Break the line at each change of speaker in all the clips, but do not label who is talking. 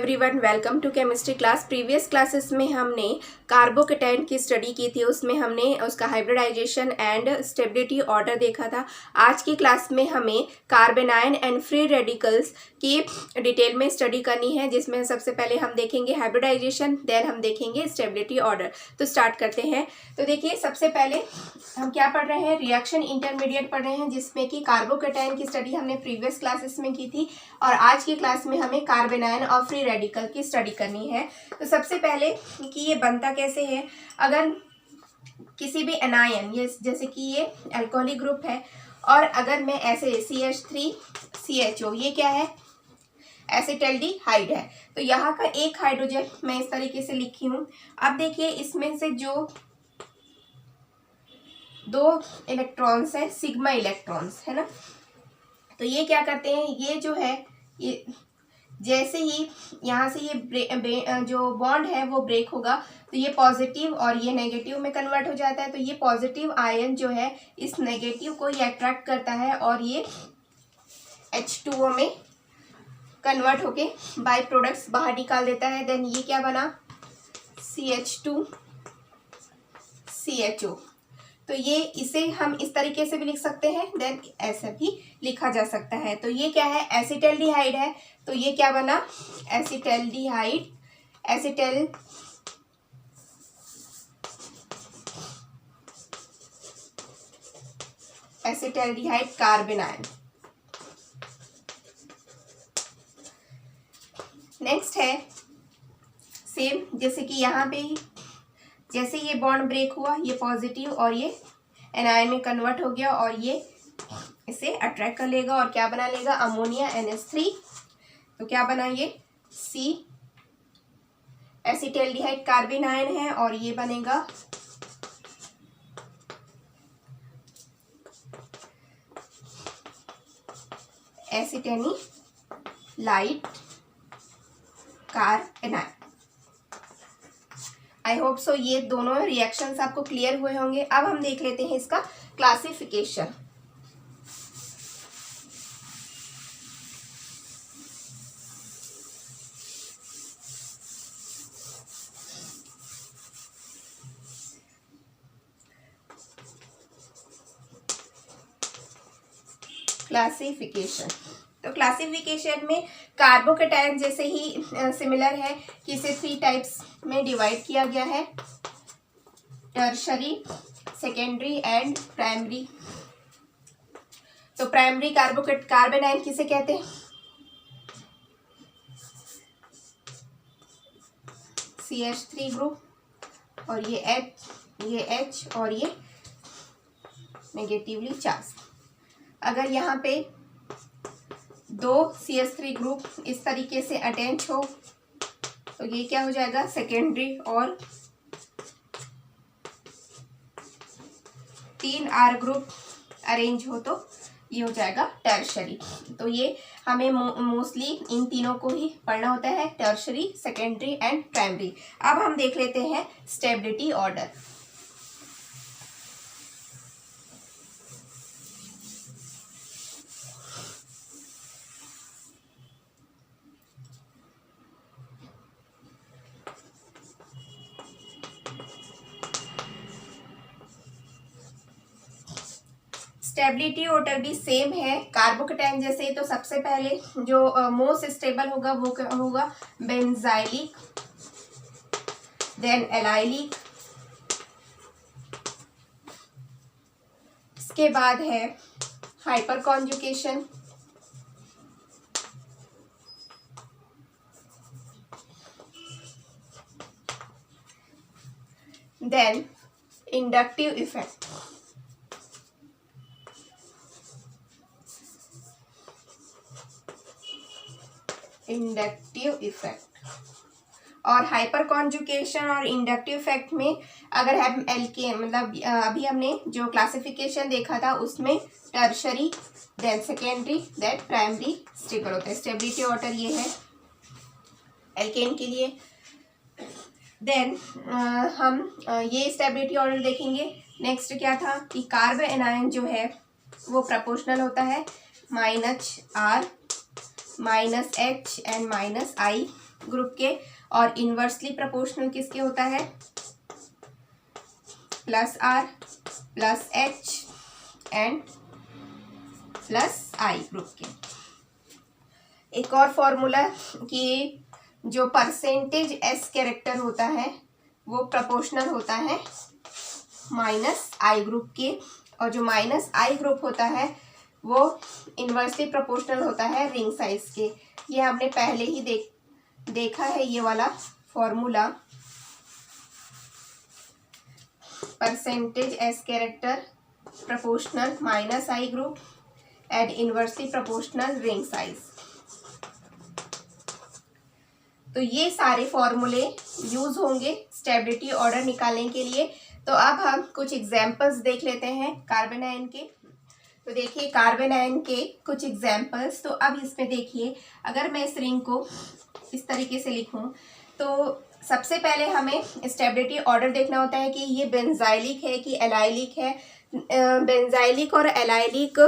Everyone, welcome to chemistry class. Previous classes में हमने carbocation की स्टडी की थी, उसमें हमने उसका हाइब्रिडाइजेशन एंड स्टेबिलिटी ऑर्डर देखा था। आज की क्लास में हमें कार्बेनाइन एंड फ्री रेडिकल्स की डिटेल में स्टडी करनी है, जिसमें सबसे पहले हम देखेंगे हाइब्रिडाइजेशन, देन हम देखेंगे स्टेबिलिटी ऑर्डर। तो स्टार्ट करते हैं। तो देखिए, सबसे पहले हम क्या पढ़ रहे हैं, रिएक्शन इंटरमीडिएट पढ़ रहे हैं, जिसमें कि कार्बोकेटाइन की स्टडी हमने प्रीवियस क्लासेस में की थी और आज की क्लास में हमें कार्बेनाइन और फ्री रेडिकल की स्टडी करनी है। तो सबसे पहले कि ये बनता कैसे है, अगर किसी भी एनायन, ये जैसे कि ये अल्कोहलिक ग्रुप है और अगर मैं ऐसे CH3CHO, ये क्या है, एसिटल्डिहाइड है, तो यहाँ का एक हाइड्रोजन मैं इस तरीके से लिखी हूँ। अब देखिए, इसमें से जो दो इलेक्ट्रॉन्स है, सिग्मा इलेक्ट्रॉन्स है ना, तो ये क्या करते हैं, ये जो है, ये जैसे ही यहाँ से ये जो बॉन्ड है वो ब्रेक होगा तो ये पॉजिटिव और ये नेगेटिव में कन्वर्ट हो जाता है। तो ये पॉजिटिव आयन जो है इस नेगेटिव को ये अट्रैक्ट करता है और ये H2O में कन्वर्ट होके बाय प्रोडक्ट्स बाहर निकाल देता है। देन ये क्या बना, CH2CHO। तो ये इसे हम इस तरीके से भी लिख सकते हैं, देन ऐसा भी लिखा जा सकता है। तो ये क्या है, एसिटल्डिहाइड है, तो ये क्या बना, एसिटल्डिहाइड, एसिटल्डिहाइड कार्बेनाइन। नेक्स्ट है सेम, जैसे कि यहाँ पे ही जैसे ये बॉन्ड ब्रेक हुआ, ये पॉजिटिव और ये एनायन में कन्वर्ट हो गया और ये इसे अट्रैक्ट कर लेगा और क्या बना लेगा, अमोनिया NH3। तो क्या बना, ये C एसिटल्डिहाइड कार्बेनाइन है और ये बनेगा एसिटेनिलाइट कार्बेनाइन। आई होप सो ये दोनों रिएक्शंस आपको क्लियर हुए होंगे। अब हम देख लेते हैं इसका क्लासिफिकेशन। तो क्लासिफिकेशन में कार्बोकेटाइन जैसे ही सिमिलर है कि इसे 3 टाइप्स में डिवाइड किया गया है, टर्शरी, सेकेंडरी एंड प्राइमरी। तो प्राइमरी कार्बोनाइन किसे कहते हैं, CH3 ग्रुप और ये H और ये नेगेटिवली चार्ज। अगर यहाँ पे दो CH3 ग्रुप इस तरीके से अटैच हो तो ये क्या हो जाएगा, सेकेंडरी, और 3 R ग्रुप अरेंज हो तो ये हो जाएगा टर्शरी। तो ये हमें मोस्टली इन तीनों को ही पढ़ना होता है, टर्शरी, सेकेंडरी एंड प्राइमरी। अब हम देख लेते हैं स्टेबिलिटी ऑर्डर। स्टेबिलिटी ऑर्डर भी सेम है कार्बोकेटाइन जैसे। तो सबसे पहले जो मोस्ट स्टेबल होगा वो क्या होगा, बेंजाइलिक, देन एलाइलिक, इसके बाद है hyperconjugation, then inductive effect, और हाइपर कॉन्जुगेशन और इंडक्टिव इफेक्ट में अगर हम एल्केन, मतलब अभी हमने जो क्लासिफिकेशन देखा था उसमें tertiary, then secondary, then primary stable होता है। स्टेबिलिटी ऑर्डर ये है एल्केन के लिए। देन हम ये स्टेबिलिटी ऑर्डर देखेंगे। नेक्स्ट क्या था कि कार्बोनाइन जो है वो प्रोपोर्शनल होता है -R, -H and -I group के, और इन्वर्सली प्रोपोर्शनल किसके होता है, plus R plus H and plus I group के। एक और फॉर्मूला कि जो परसेंटेज एस कैरेक्टर होता है वो प्रोपोर्शनल होता है माइनस आई ग्रुप के, और जो माइनस आई ग्रुप होता है वो इन्वर्सली प्रोपोर्शनल होता है रिंग साइज के। ये हमने पहले ही देखा है ये वाला formula, percentage S character proportional minus I group and inversely proportional ring size. तो ये सारे फॉर्मूले यूज होंगे स्टेबिलिटी ऑर्डर निकालने के लिए। तो अब हम कुछ एग्जाम्पल्स देख लेते हैं कार्बन आयन के। तो देखिए कार्बन आयन के कुछ एग्जाम्पल्स। तो अब इसमें देखिए, अगर मैं इस रिंग को इस तरीके से लिखूं तो सबसे पहले हमें स्टेबिलिटी ऑर्डर देखना होता है कि ये बेंजाइलिक है कि एलाइलिक है। बेंजाइलिक और एलाइलिक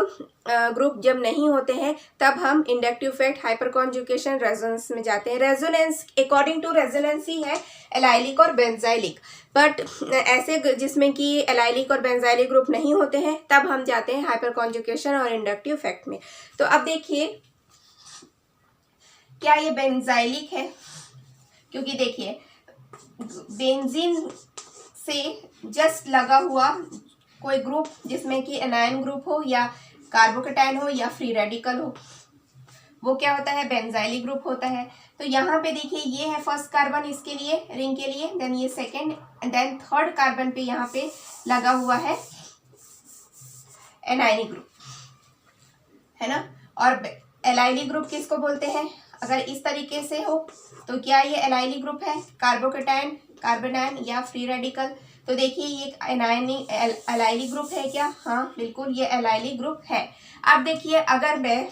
ग्रुप जब नहीं होते हैं तब हम inductive effect, hyper conjugation, resonance में जाते हैं। रेजोनेंस अकॉर्डिंग टू रेजोनेंस ही है एलाइलिक और बेंजाइलिक, बट ऐसे जिसमें कि एलाइलिक और बेंजाइलिक ग्रुप नहीं होते हैं तब हम जाते हैं हाइपर कॉन्जुगेशन और इंडक्टिव इफेक्ट में। तो अब देखिए क्या ये बेंजाइलिक है, क्योंकि देखिए बेंजीन से जस्ट लगा हुआ कोई ग्रुप जिसमें कि एनायन ग्रुप हो या कार्बोकेटाइन हो या फ्री रेडिकल हो वो क्या होता है, बेंजाइलिक ग्रुप होता है। तो यहाँ पे देखिए ये है फर्स्ट कार्बन इसके लिए, रिंग के लिए, देन ये सेकेंड, देन थर्ड कार्बन पे यहाँ पे लगा हुआ है एनायनिक ग्रुप, है ना। और एलाइलिक ग्रुप किसको बोलते हैं, अगर इस तरीके से हो तो क्या ये एलाइलिक ग्रुप है, कार्बोकेटाइन, कार्बोनाइन या फ्री रेडिकल। तो देखिए ये एलाइलिक ग्रुप है क्या, हाँ बिल्कुल ये एलाइलिक ग्रुप है। अब देखिए अगर मैं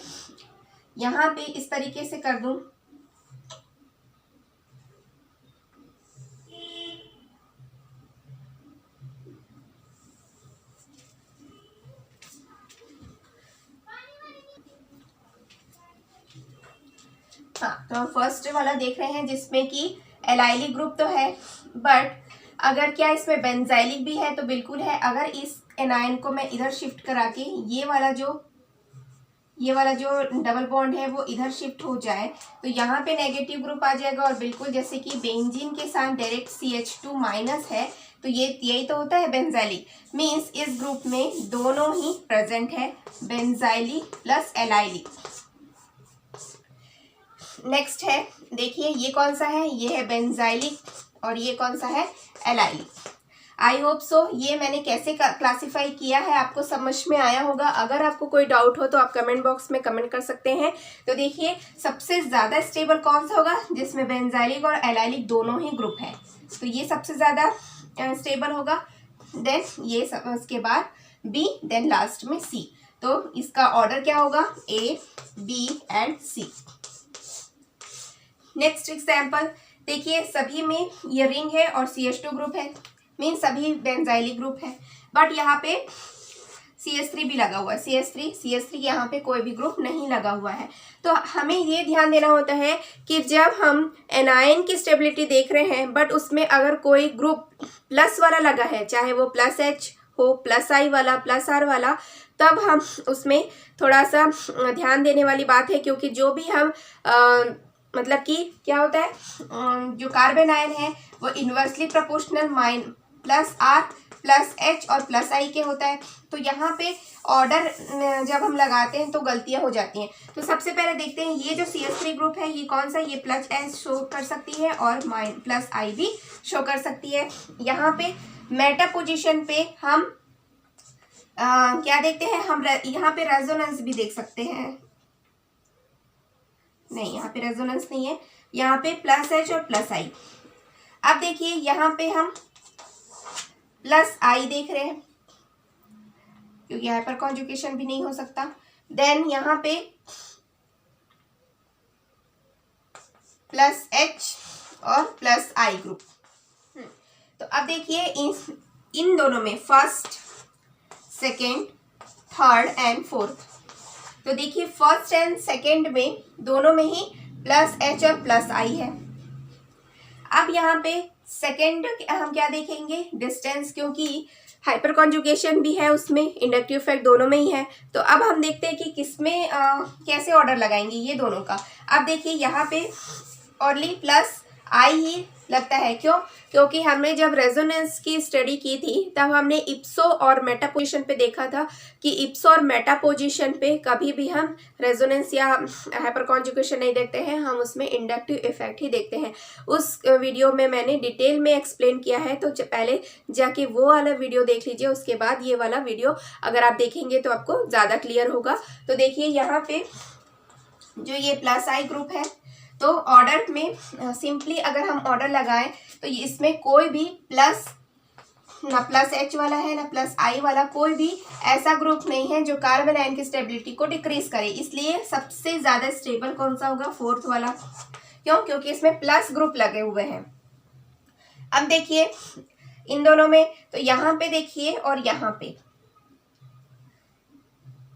यहाँ पे इस तरीके से कर दूं हाँ, तो हम फर्स्ट वाला देख रहे हैं जिसमें कि एलाइलिक ग्रुप तो है, बट अगर क्या इसमें बेंजाइलिक भी है तो बिल्कुल है। अगर इस एनायन को मैं इधर शिफ्ट करा के ये वाला जो डबल बॉन्ड है वो इधर शिफ्ट हो जाए तो यहाँ पे नेगेटिव ग्रुप आ जाएगा, और बिल्कुल जैसे कि बेंजीन के साथ डायरेक्ट CH2 माइनस है तो ये यही तो होता है बेंजाइलिक, मीन्स इस ग्रुप में दोनों ही प्रेजेंट है, बेंजाइलिक प्लस एलाइलिक। नेक्स्ट है देखिए ये कौन सा है, ये है बेंजाइलिक और ये कौन सा है, एलाइलिक। आई होप सो ये मैंने कैसे क्लासिफाई किया है आपको समझ में आया होगा। अगर आपको कोई डाउट हो तो आप कमेंट बॉक्स में कमेंट कर सकते हैं। तो देखिए सबसे ज़्यादा स्टेबल कौन सा होगा, जिसमें बेंजाइलिक और एलाइलिक दोनों ही ग्रुप है, तो ये सबसे ज़्यादा स्टेबल होगा। देन ये उसके बाद बी, देन लास्ट में सी। तो इसका ऑर्डर क्या होगा, A, B and C। Next example देखिए, सभी में ये रिंग है और CH2 ग्रुप है, मीन सभी बेंजाइलिक ग्रुप है, बट यहाँ पे CH3 भी लगा हुआ है, CH3 यहाँ पे कोई भी ग्रुप नहीं लगा हुआ है। तो हमें ये ध्यान देना होता है कि जब हम एनायन की स्टेबिलिटी देख रहे हैं बट उसमें अगर कोई ग्रुप प्लस वाला लगा है, चाहे वो प्लस H हो, प्लस I वाला, प्लस R वाला, तब हम उसमें थोड़ा सा ध्यान देने वाली बात है, क्योंकि जो भी हम मतलब कि क्या होता है, जो कार्बन आयन है वो inversely proportional plus R plus H और प्लस I के होता है। तो यहाँ पे ऑर्डर जब हम लगाते हैं तो गलतियाँ हो जाती हैं। तो सबसे पहले देखते हैं ये जो CH3 ग्रुप है ये कौन सा, ये प्लस S शो कर सकती है और प्लस I भी शो कर सकती है। यहाँ पे मेटा पोजीशन पे हम क्या देखते हैं, हम यहाँ पे रेजोनेंस भी देख सकते हैं, नहीं यहाँ पे रेजोनेंस नहीं है, यहाँ पे प्लस H और प्लस I। अब देखिए यहाँ पे हम प्लस I देख रहे हैं क्योंकि हाइपर कॉन्जुगेशन भी नहीं हो सकता। देन यहाँ पे प्लस H और प्लस I ग्रुप। तो अब देखिए इन दोनों में first, second, third and fourth, तो देखिए फर्स्ट एंड सेकेंड में दोनों में ही प्लस H और प्लस I है, अब यहाँ पे सेकेंड हम क्या देखेंगे, डिस्टेंस, क्योंकि हाइपर कॉन्जुगेशन भी है उसमें, इंडक्टिव इफेक्ट दोनों में ही है। तो अब हम देखते हैं कि किसमें कैसे ऑर्डर लगाएंगे ये दोनों का। अब देखिए यहाँ पे ओनली प्लस आई ही लगता है, क्यों? क्योंकि हमने जब रेजोनेंस की स्टडी की थी तब हमने इप्सो और मेटा पोजीशन पे देखा था कि इप्सो और मेटा पोजीशन पे कभी भी हम रेजोनेंस या हाइपर कॉन्जुगेशन नहीं देखते हैं, हम उसमें इंडक्टिव इफेक्ट ही देखते हैं। उस वीडियो में मैंने डिटेल में एक्सप्लेन किया है, तो पहले जाके वो वाला वीडियो देख लीजिए, उसके बाद ये वाला वीडियो अगर आप देखेंगे तो आपको ज़्यादा क्लियर होगा। तो देखिए यहाँ पे जो ये प्लस आई ग्रुप है, तो ऑर्डर में सिंपली अगर हम ऑर्डर लगाएं तो इसमें कोई भी प्लस, ना प्लस एच वाला है ना प्लस आई वाला, कोई भी ऐसा ग्रुप नहीं है जो कार्बन आयन की स्टेबिलिटी को डिक्रीज करे। इसलिए सबसे ज्यादा स्टेबल कौन सा होगा, फोर्थ वाला। क्यों? क्योंकि इसमें प्लस ग्रुप लगे हुए हैं। अब देखिए इन दोनों में, तो यहाँ पे देखिए और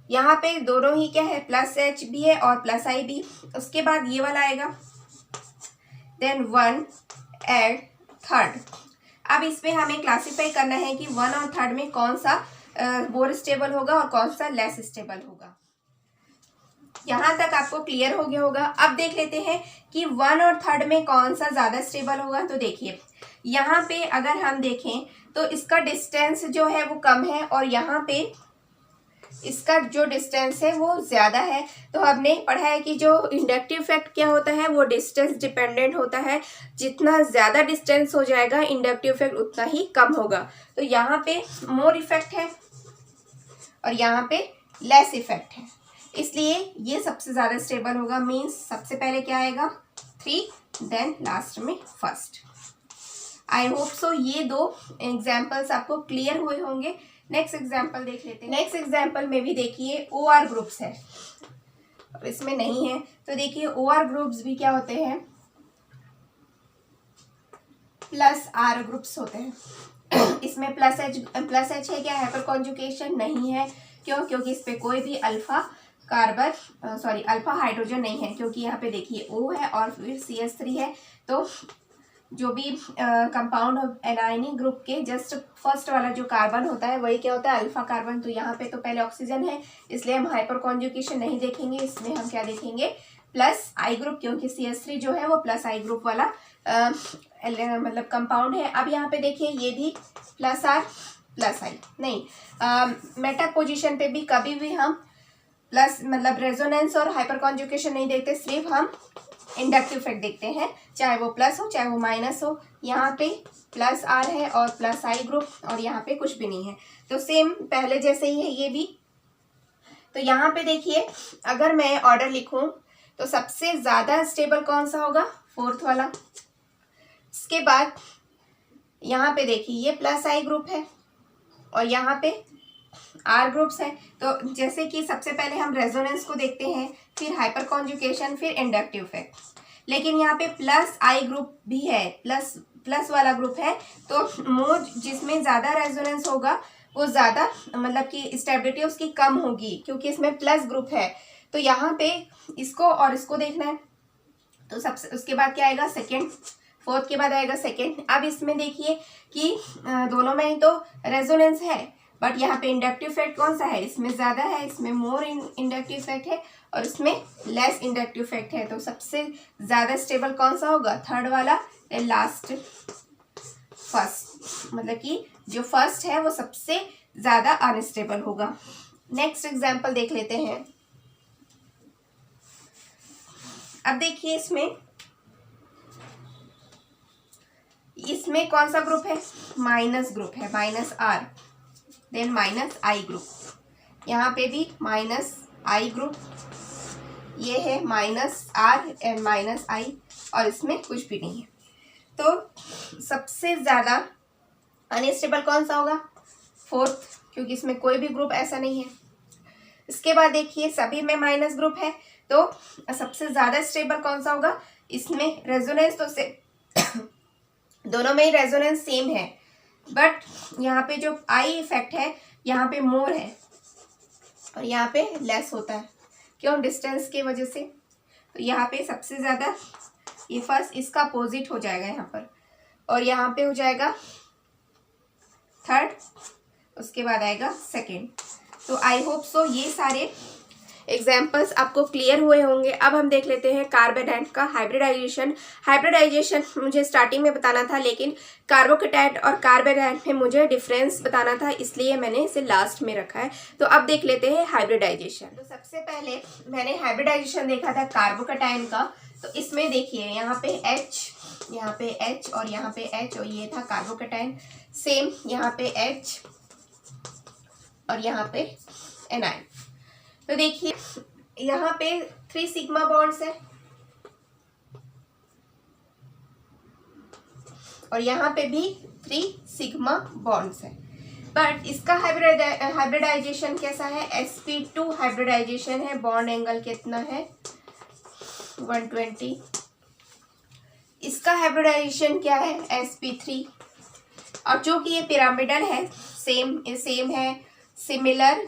यहाँ पे दोनों ही क्या है, प्लस एच भी है और प्लस आई भी। उसके बाद ये वाला आएगा, देन 1 एंड थर्ड। अब इसमें हमें क्लासिफाई करना है कि 1 और थर्ड में कौन सा मोर स्टेबल होगा और कौन सा लेस स्टेबल होगा। यहाँ तक आपको क्लियर हो गया होगा। अब देख लेते हैं कि 1 और थर्ड में कौन सा ज़्यादा स्टेबल होगा। तो देखिए यहाँ पे अगर हम देखें तो इसका डिस्टेंस जो है वो कम है और यहाँ पे इसका जो डिस्टेंस है वो ज़्यादा है। तो हमने पढ़ा है कि जो इंडक्टिव इफेक्ट क्या होता है, वो डिस्टेंस डिपेंडेंट होता है। जितना ज़्यादा डिस्टेंस हो जाएगा इंडक्टिव इफेक्ट उतना ही कम होगा। तो यहाँ पे मोर इफेक्ट है और यहाँ पे लेस इफेक्ट है, इसलिए ये सबसे ज़्यादा स्टेबल होगा। मीन्स सबसे पहले क्या आएगा, 3, देन लास्ट में फर्स्ट। आई होप सो ये दो एग्जाम्पल्स आपको क्लियर हुए होंगे। नेक्स्ट एग्जाम्पल देख लेते हैं। नेक्स्ट एग्जाम्पल में भी देखिए OR ग्रुप्स है और इसमें नहीं है। तो देखिए OR ग्रुप्स भी क्या होते हैं, प्लस R ग्रुप्स होते हैं। इसमें प्लस एच है क्या, हाइपर कॉन्जुगेशन नहीं है। क्यों? क्योंकि इस पे कोई भी अल्फा हाइड्रोजन नहीं है, क्योंकि यहाँ पे देखिए O है और फिर CH3 है। तो जो भी कंपाउंड एनायनी ग्रुप के जस्ट फर्स्ट वाला जो कार्बन होता है वही क्या होता है, अल्फा कार्बन। तो यहाँ पे तो पहले ऑक्सीजन है, इसलिए हम हाइपर कॉन्जुगेशन नहीं देखेंगे। इसमें हम क्या देखेंगे, प्लस आई ग्रुप, क्योंकि CH3 जो है वो प्लस आई ग्रुप वाला मतलब कंपाउंड है। अब यहाँ पे देखिए ये भी प्लस आर प्लस आई नहीं, मेटा पोजिशन पे भी कभी भी हम प्लस मतलब रेजोनेंस और हाइपर कॉन्जुगेशन नहीं देखते, सिर्फ हम इंडक्टिव इफेक्ट देखते हैं, चाहे वो प्लस हो चाहे वो माइनस हो। यहाँ पे प्लस आर है और प्लस आई ग्रुप और यहाँ पे कुछ भी नहीं है, तो सेम पहले जैसे ही है ये भी। तो यहाँ पे देखिए अगर मैं ऑर्डर लिखूं तो सबसे ज़्यादा स्टेबल कौन सा होगा, फोर्थ वाला। इसके बाद यहाँ पे देखिए ये प्लस आई ग्रुप है और यहाँ पे आर ग्रुप्स है। तो जैसे कि सबसे पहले हम रेजोनेंस को देखते हैं, फिर हाइपर कॉन्जुगेशन, फिर इंडक्टिव इफेक्ट। लेकिन यहाँ पे प्लस आई ग्रुप भी है, प्लस वाला ग्रुप है। तो मोर जिसमें ज़्यादा रेजोनेंस होगा वो ज़्यादा मतलब कि स्टेबिलिटी उसकी कम होगी, क्योंकि इसमें प्लस ग्रुप है। तो यहाँ पे इसको और इसको देखना है। तो सबसे उसके बाद क्या आएगा, सेकेंड, फोर्थ के बाद आएगा सेकेंड। अब इसमें देखिए कि दोनों में ही तो रेजोनेंस है, बट यहाँ पे इंडक्टिव इफेक्ट कौन सा है, इसमें ज़्यादा है, इसमें मोर इंडक्टिव इफेक्ट है और इसमें लेस इंडक्टिव इफेक्ट है। तो सबसे ज़्यादा स्टेबल कौन सा होगा, थर्ड वाला, लास्ट फर्स्ट, मतलब कि जो फर्स्ट है वो सबसे ज़्यादा अनस्टेबल होगा। नेक्स्ट एग्जाम्पल देख लेते हैं। अब देखिए इसमें कौन सा ग्रुप है, माइनस ग्रुप है, minus R, then minus I group. यहाँ पे भी माइनस आई ग्रुप, ये है minus R and minus I और इसमें कुछ भी नहीं है। तो सबसे ज़्यादा अनस्टेबल कौन सा होगा, फोर्थ, क्योंकि इसमें कोई भी ग्रुप ऐसा नहीं है। इसके बाद देखिए सभी में माइनस ग्रुप है, तो सबसे ज़्यादा स्टेबल कौन सा होगा, इसमें रेजोनेंस तो से दोनों में ही रेजोनेंस सेम है, बट यहाँ पे जो आई इफेक्ट है यहाँ पे मोर है और यहाँ पे लेस होता है। क्यों, डिस्टेंस की वजह से। तो यहाँ पे सबसे ज़्यादा ये फर्स्ट इसका अपोजिट हो जाएगा यहाँ पर, और यहाँ पे हो जाएगा थर्ड, उसके बाद आएगा सेकेंड। तो आई होप सो ये सारे एग्जाम्पल्स आपको क्लियर हुए होंगे। अब हम देख लेते हैं कार्बोनेट का हाइब्रिडाइजेशन। हाइब्रिडाइजेशन मुझे स्टार्टिंग में बताना था, लेकिन कार्बोकेटाइन और कार्बोनेट में मुझे डिफरेंस बताना था, इसलिए मैंने इसे लास्ट में रखा है। तो अब देख लेते हैं हाइब्रिडाइजेशन। तो सबसे पहले मैंने हाइब्रिडाइजेशन देखा था कार्बोकेटाइन का। तो इसमें देखिए यहाँ पे H, यहाँ पे H और यहाँ पे H, और ये था कार्बोकेटाइन। सेम यहाँ पे H और यहाँ पे एनाइन। तो देखिए यहाँ पे 3 सिग्मा बॉन्ड्स है और यहाँ पे भी 3 सिग्मा बॉन्ड्स है। बट इसका हाइब्रिडाइजेशन कैसा है? sp2 हाइब्रिडाइजेशन है। बॉन्ड एंगल कितना है? 120। इसका हाइब्रिडाइजेशन क्या है? sp3। और जो कि ये पिरामिडल है, सेम है, सिमिलर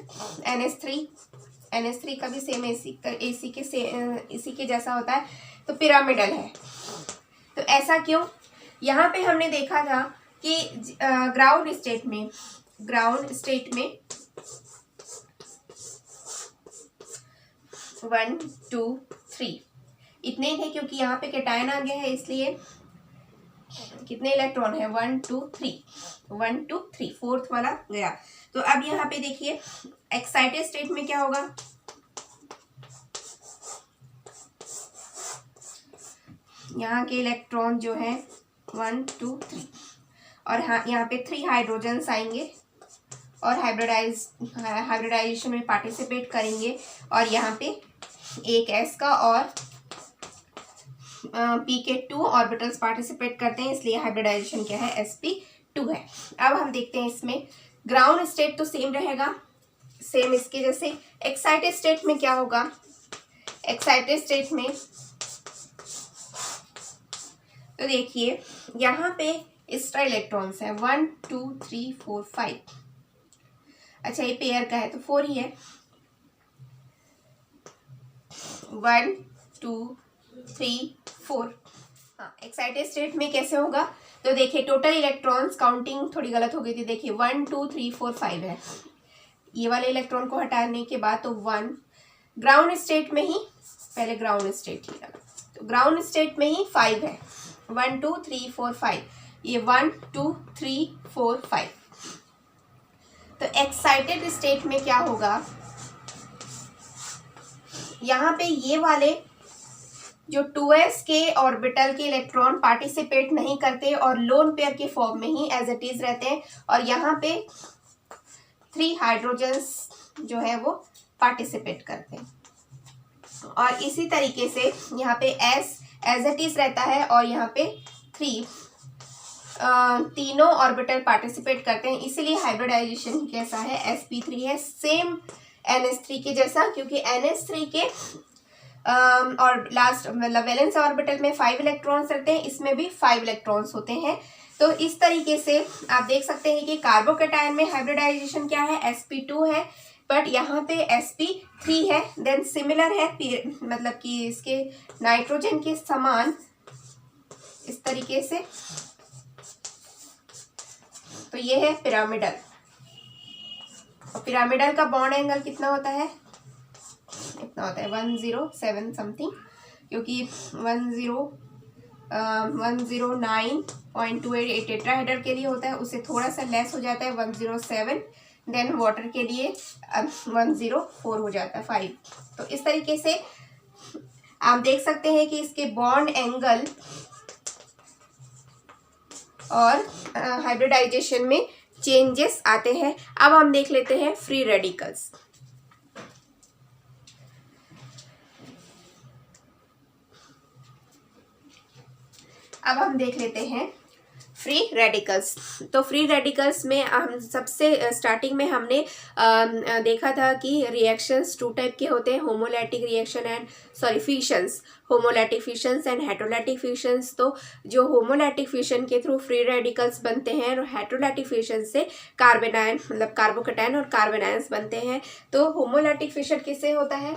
NH3 का भी सेम इसी के जैसा होता है, तो पिरामिडल है। तो ऐसा क्यों? यहाँ पे हमने देखा था कि ग्राउंड स्टेट में 1 2 3 इतने ही थे, क्योंकि यहाँ पे कैटायन आ गया है, इसलिए कितने इलेक्ट्रॉन है? 1 2 3 फोर्थ वाला गया। तो अब यहाँ पे देखिए एक्साइटेड स्टेट में क्या होगा? यहाँ के इलेक्ट्रॉन जो है 1 2 3, और हाँ यहाँ पे 3 हाइड्रोजन्स आएंगे और हाइब्रिडाइजेशन में पार्टिसिपेट करेंगे, और यहाँ पे एक S का और P के 2 ऑर्बिटल्स पार्टिसिपेट करते हैं, इसलिए हाइब्रिडाइजेशन क्या है? sp2 है। अब हम देखते हैं इसमें ग्राउंड स्टेट तो सेम रहेगा, सेम इसके जैसे। एक्साइटेड स्टेट में क्या होगा? एक्साइटेड स्टेट में तो देखिए यहाँ पे एक्स्ट्रा इलेक्ट्रॉन्स है 1 2 3 4 5। अच्छा ये पेयर का है तो 4 ही है। 1 2 3 4। हाँ, एक्साइटेड स्टेट में कैसे होगा? तो देखिए टोटल इलेक्ट्रॉन्स काउंटिंग थोड़ी गलत हो गई थी। देखिए 1 2 3 4 5 है, ये वाले इलेक्ट्रॉन को हटाने के बाद तो 1। ग्राउंड स्टेट में ही, पहले ग्राउंड स्टेट ही लगा, तो ग्राउंड स्टेट में ही 5 है। 1 2 3 4 5, ये 1 2 3 4 5। तो एक्साइटेड स्टेट में क्या होगा? यहाँ पे ये वाले जो 2s के ऑर्बिटल के इलेक्ट्रॉन पार्टिसिपेट नहीं करते और लोन पेयर के फॉर्म में ही एज इट इज रहते हैं, और यहाँ पे 3 हाइड्रोजन्स जो है वो पार्टिसिपेट करते हैं। और इसी तरीके से यहाँ पे S एज इट इज रहता है और यहाँ पे 3 तीनों ऑर्बिटल पार्टिसिपेट करते हैं, इसीलिए हाइब्रिडाइजेशन कैसा है? sp3 है, सेम NH3 के जैसा, क्योंकि NH3 के और लास्ट मतलब वैलेंस ऑर्बिटल में 5 इलेक्ट्रॉन्स रहते हैं, इसमें भी 5 इलेक्ट्रॉन्स होते हैं। तो इस तरीके से आप देख सकते हैं कि कार्बोकेटाइन में हाइब्रिडाइजेशन क्या है? sp2 है, बट यहाँ पे sp3 है। देन सिमिलर है, मतलब कि इसके नाइट्रोजन के समान इस तरीके से। तो ये है पिरामिडल, और पिरामिडल का बॉन्ड एंगल कितना होता है? इतना होता है 107 समथिंग, क्योंकि 109.28 टेट्राहेड्रल के लिए होता है, उससे थोड़ा सा लेस हो जाता है 107। देन वाटर के लिए 104 हो जाता है 5। तो इस तरीके से आप देख सकते हैं कि इसके बॉन्ड एंगल और हाइब्रिडाइजेशन में चेंजेस आते हैं। अब हम देख लेते हैं फ्री रेडिकल्स। अब हम देख लेते हैं फ्री रेडिकल्स। तो फ्री रेडिकल्स में हम सबसे स्टार्टिंग में हमने देखा था कि रिएक्शंस 2 टाइप के होते हैं, होमोलैटिक रिएक्शन एंड फिशंस, होमोलैटिक फिशंस एंड हेटेरोलैटिक फिशंस। तो जो होमोलैटिक फिशन के थ्रू फ्री रेडिकल्स बनते हैं और हेटेरोलैटिक फिशन से कार्बोनाइन मतलब कार्बोकेटाइन और कार्बोनाइन्स बनते हैं। तो होमोलैटिक फिशन किससे होता है?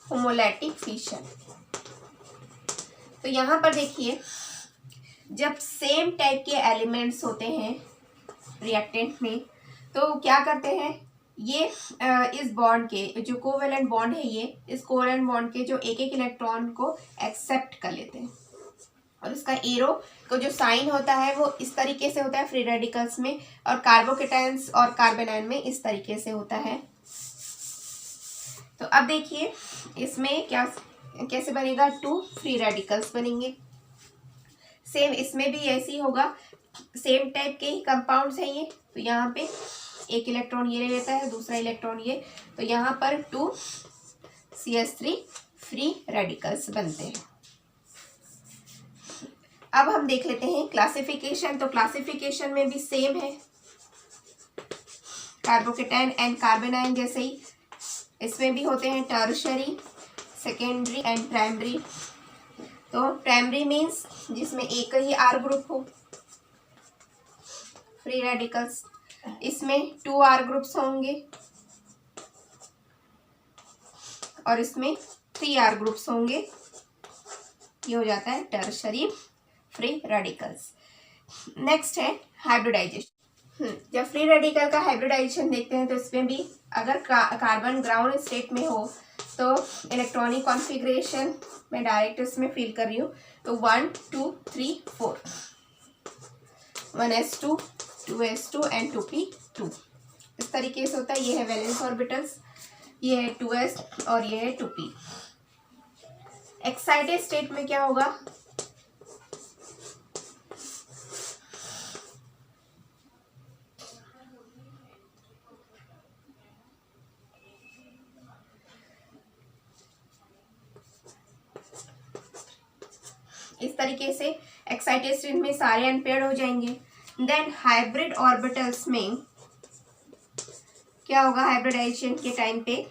होमोलैटिक फिशन तो यहाँ पर देखिए, जब सेम टाइप के एलिमेंट्स होते हैं रिएक्टेंट में, तो क्या करते हैं, ये इस बॉन्ड के जो कोवेलेंट बॉन्ड है, ये इस कोवेलेंट बॉन्ड के जो एक एक इलेक्ट्रॉन को एक्सेप्ट कर लेते हैं। और इसका एरो का जो साइन होता है वो इस तरीके से होता है फ्री रेडिकल्स में, और कार्बोकेटायंस और कार्बन आयन में इस तरीके से होता है। तो अब देखिए इसमें क्या कैसे बनेगा, 2 फ्री रेडिकल्स बनेंगे। सेम इसमें भी ऐसे ही होगा, सेम टाइप के ही कंपाउंड्स हैं ये। तो यहाँ पे एक इलेक्ट्रॉन ये ले लेता है, दूसरा इलेक्ट्रॉन ये, तो यहाँ पर 2 CH3 फ्री रेडिकल्स बनते हैं। अब हम देख लेते हैं क्लासिफिकेशन। तो क्लासिफिकेशन में भी सेम है, कार्बोकेटायन एंड कार्बन आयन जैसे ही इसमें भी होते हैं टर्शरी, सेकेंडरी एंड प्राइमरी। तो प्राइमरी मीन्स जिसमें एक ही R ग्रुप हो, फ्री रेडिकल्स। इसमें 2 R ग्रुप्स होंगे और इसमें 3 R ग्रुप्स होंगे। ये हो जाता है टर्शरी फ्री रेडिकल्स। नेक्स्ट है हाइब्रिडाइजेशन। जब फ्री रेडिकल का हाइब्रिडाइजेशन देखते हैं तो इसमें भी अगर कार्बन ग्राउंड स्टेट में हो तो इलेक्ट्रॉनिक कॉन्फ़िगरेशन मैं डायरेक्ट इसमें फिल कर रही हूँ। तो 1 2 3 4, 1s2 2s2 एंड 2p2 इस तरीके से होता है। ये है वैलेंस ऑर्बिटल्स, ये है 2s और ये है 2p। एक्साइटेड स्टेट में क्या होगा, इस तरीके से एक्साइटेड स्टेट में सारे अनपेयर्ड हो जाएंगे। देन हाइब्रिड ऑर्बिटल्स में क्या होगा, हाइब्रिडाइजेशन के टाइम पे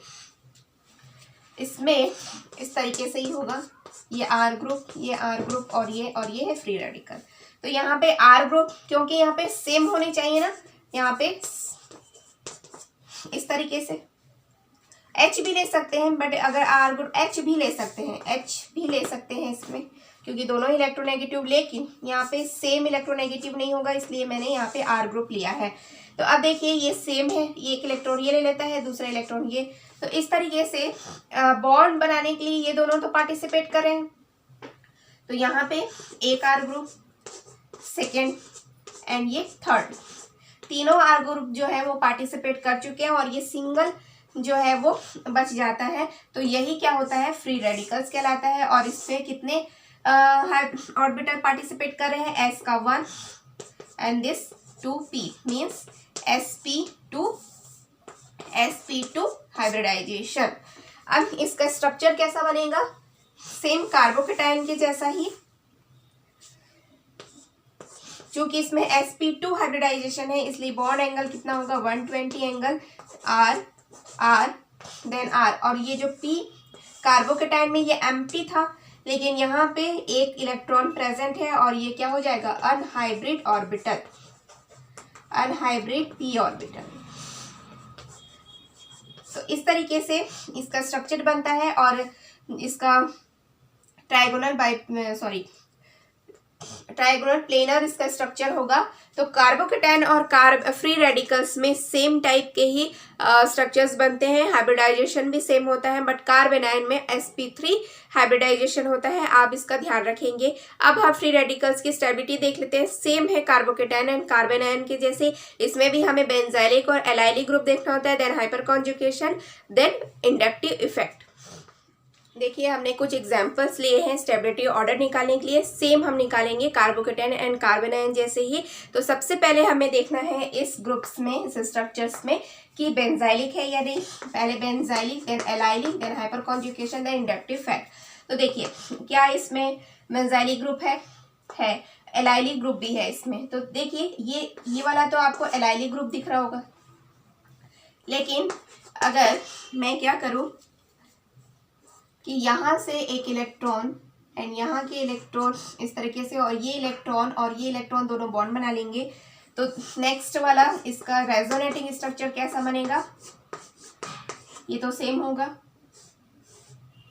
इसमें इस तरीके से ही होगा, ये R ग्रुप, ये R ग्रुप और ये है फ्री रेडिकल। तो यहाँ पे R ग्रुप क्योंकि यहाँ पे सेम होने चाहिए ना, यहाँ पे इस तरीके से H भी ले सकते हैं, बट अगर R ग्रुप H भी ले सकते हैं, H भी ले सकते हैं इसमें, क्योंकि दोनों इलेक्ट्रोनेगेटिव, लेकिन यहाँ पे सेम इलेक्ट्रोनेगेटिव नहीं होगा, इसलिए मैंने यहाँ पे R ग्रुप लिया है। तो अब देखिए ये सेम है, ये एक इलेक्ट्रॉन ये ले लेता है, दूसरा इलेक्ट्रॉन ये। तो इस तरीके से बॉन्ड बनाने के लिए ये दोनों तो पार्टिसिपेट कर रहे हैं। तो यहाँ पे एक R ग्रुप, सेकेंड एंड ये थर्ड, तीनों R ग्रुप जो है वो पार्टिसिपेट कर चुके हैं और ये सिंगल जो है वो बच जाता है। तो यही क्या होता है, फ्री रेडिकल्स कहलाता है। और इसमें कितने ऑर्बिटल पार्टिसिपेट कर रहे हैं, S का 1 and this 2p means sp2 hybridisation. अब इसका स्ट्रक्चर कैसा बनेगा, सेम कार्बोकेटायन के जैसा ही, क्योंकि इसमें sp2 हाइब्रिडाइजेशन है इसलिए बॉन्ड एंगल कितना होगा, 120 एंगल R देन R। और ये जो P कार्बोकेटायन में ये एम्प्टी था, लेकिन यहाँ पे एक इलेक्ट्रॉन प्रेजेंट है और ये क्या हो जाएगा, unhybrid orbital, unhybrid p orbital. तो इस तरीके से इसका स्ट्रक्चर बनता है और इसका ट्राइगोनल प्लेनर इसका स्ट्रक्चर होगा। तो कार्बोकेटायन और फ्री रेडिकल्स में सेम टाइप के ही स्ट्रक्चर्स बनते हैं, हाइब्रिडाइजेशन भी सेम होता है, बट कार्बन आयन में sp3 हाइब्रिडाइजेशन होता है, आप इसका ध्यान रखेंगे। अब हम फ्री रेडिकल्स की स्टेबिलिटी देख लेते हैं। सेम है कार्बोकेटायन एंड कार्बन आयन के जैसे, इसमें भी हमें बेंजाइलिक और एलाइलिक ग्रुप देखना होता है, then hyperconjugation, then inductive effect. देखिए हमने कुछ एग्जांपल्स लिए हैं स्टेबिलिटी ऑर्डर निकालने के लिए, सेम हम निकालेंगे कार्बोकेटायन एंड कार्बन आयन जैसे ही। तो सबसे पहले हमें देखना है इस ग्रुप्स में, इस स्ट्रक्चर्स में कि बेंजाइलिक है या नहीं। पहले benzylic, then allylic, then hyperconjugation, then inductive effect. तो देखिए क्या इसमें बेंजाइलिक ग्रुप है, एलाइलिक ग्रुप भी है इसमें। तो देखिए ये वाला तो आपको एलाइलिक ग्रुप दिख रहा होगा, लेकिन अगर मैं क्या करूँ कि यहाँ से एक इलेक्ट्रॉन एंड यहाँ के इलेक्ट्रॉन इस तरीके से, और ये इलेक्ट्रॉन दोनों बॉन्ड बना लेंगे, तो नेक्स्ट वाला इसका रेजोनेटिंग स्ट्रक्चर कैसा बनेगा, ये तो सेम होगा,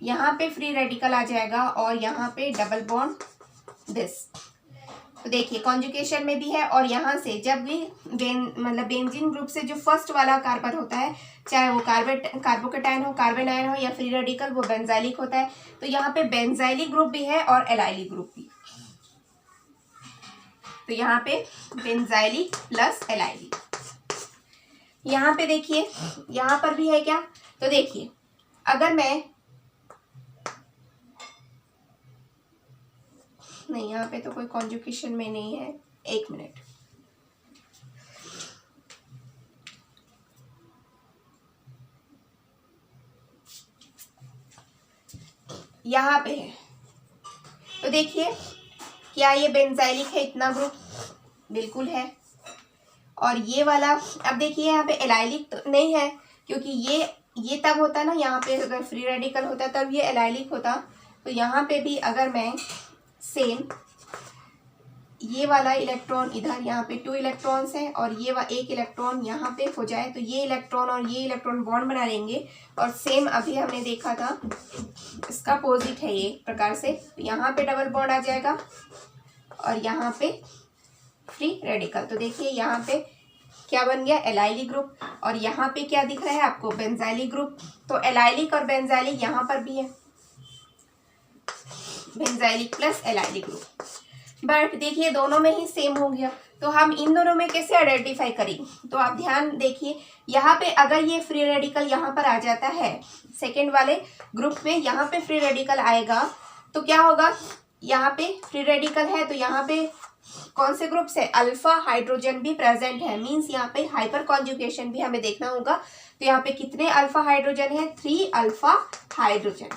यहाँ पे फ्री रेडिकल आ जाएगा और यहाँ पे डबल बॉन्ड दिस। तो देखिए कॉन्जुगेशन में भी है, और यहाँ से जब भी बेंजीन ग्रुप से जो फर्स्ट वाला कार्बन होता है, चाहे वो कार्बोकेटाइन हो, कार्बन आयन हो या फ्री रेडिकल, वो बेंजाइलिक होता है। तो यहाँ पे बेंजाइलिक ग्रुप भी है और एलाइलिक ग्रुप भी। तो यहाँ पे बेंजाइलिक प्लस एलाइलिक। यहाँ पे देखिए यहाँ पर भी है क्या, तो देखिए अगर मैं नहीं, यहाँ पे तो कोई कॉन्जुगेशन में नहीं है, एक मिनट, यहाँ पे है। तो देखिए क्या ये बेंजाइलिक है इतना ग्रुप, बिल्कुल है। और ये वाला अब देखिए यहाँ पे एलाइलिक तो नहीं है, क्योंकि ये तब होता ना, यहाँ पे अगर फ्री रेडिकल होता तब ये एलाइलिक होता। तो यहाँ पे भी अगर मैं सेम ये वाला इलेक्ट्रॉन इधर, यहाँ पे 2 इलेक्ट्रॉन्स हैं और ये एक इलेक्ट्रॉन यहाँ पे हो जाए, तो ये इलेक्ट्रॉन और ये इलेक्ट्रॉन बॉन्ड बना लेंगे। और सेम अभी हमने देखा था इसका अपोजिट है ये प्रकार से, तो यहाँ पे डबल बॉन्ड आ जाएगा और यहाँ पे फ्री रेडिकल। तो देखिए यहाँ पे क्या बन गया, एलाइलिक ग्रुप, और यहाँ पे क्या दिख रहा है आपको, बेंजाइलिक ग्रुप। तो एलाइलिक और बेंजाइलिक यहाँ पर भी है, benzylic plus allylic group. But देखिए दोनों में ही सेम हो गया, तो हम इन दोनों में कैसे आइडेंटिफाई करेंगे। तो आप ध्यान देखिए यहाँ पे अगर ये फ्री रेडिकल यहाँ पर आ जाता है सेकेंड वाले ग्रुप में, यहाँ पे फ्री रेडिकल आएगा तो क्या होगा, यहाँ पे फ्री रेडिकल है तो यहाँ पे कौन से ग्रुप से, अल्फा हाइड्रोजन भी प्रेजेंट है, मीन्स यहाँ पे हाइपर कॉन्जुगेशन भी हमें देखना होगा। तो यहाँ पे कितने अल्फा हाइड्रोजन है, 3 अल्फा हाइड्रोजन।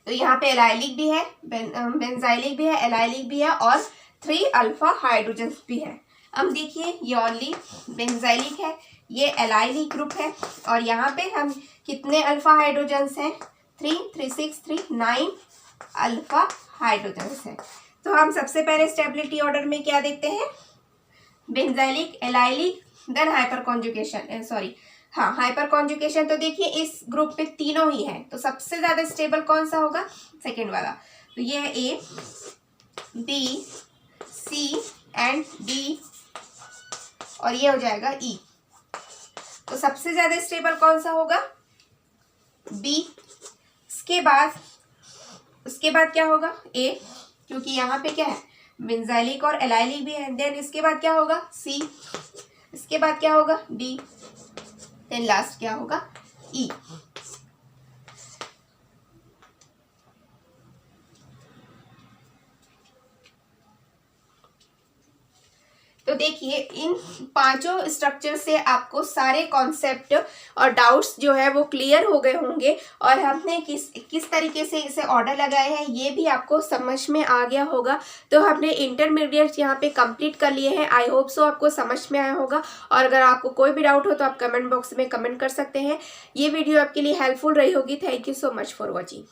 तो यहाँ पे एलाइलिक भी है, बेंजाइलिक भी है, एलाइलिक भी है और 3 अल्फा हाइड्रोजन भी है। अब देखिए ये ओनली बेंजाइलिक है, ये एलाइलिक ग्रुप है, और यहाँ पे हम कितने अल्फा हाइड्रोजन्स हैं, 3 3 6 3 9 अल्फा हाइड्रोजन्स हैं। तो हम सबसे पहले स्टेबिलिटी ऑर्डर में क्या देखते हैं, benzylic, allylic, then hyperconjugation, sorry हाँ हाइपर कॉन्जुगेशन। तो देखिए इस ग्रुप पे तीनों ही है, तो सबसे ज्यादा स्टेबल कौन सा होगा, सेकेंड वाला। तो ये है ए, बी, सी एंड डी, और ये हो जाएगा ई। तो सबसे ज्यादा स्टेबल कौन सा होगा, बी। उसके बाद क्या होगा, ए, क्योंकि यहाँ पे क्या है, बेंजाइलिक और एलाइलिक भी है। देन इसके बाद क्या होगा, सी। इसके बाद क्या होगा, डी। देन लास्ट क्या होगा, ई। तो देखिए इन पांचों स्ट्रक्चर से आपको सारे कॉन्सेप्ट और डाउट्स जो है वो क्लियर हो गए होंगे, और हमने किस तरीके से इसे ऑर्डर लगाए हैं ये भी आपको समझ में आ गया होगा। तो हमने इंटरमीडिएट यहाँ पे कंप्लीट कर लिए हैं। आई होप सो आपको समझ में आया होगा, और अगर आपको कोई भी डाउट हो तो आप कमेंट बॉक्स में कमेंट कर सकते हैं। ये वीडियो आपके लिए हेल्पफुल रही होगी। Thank you so much for watching.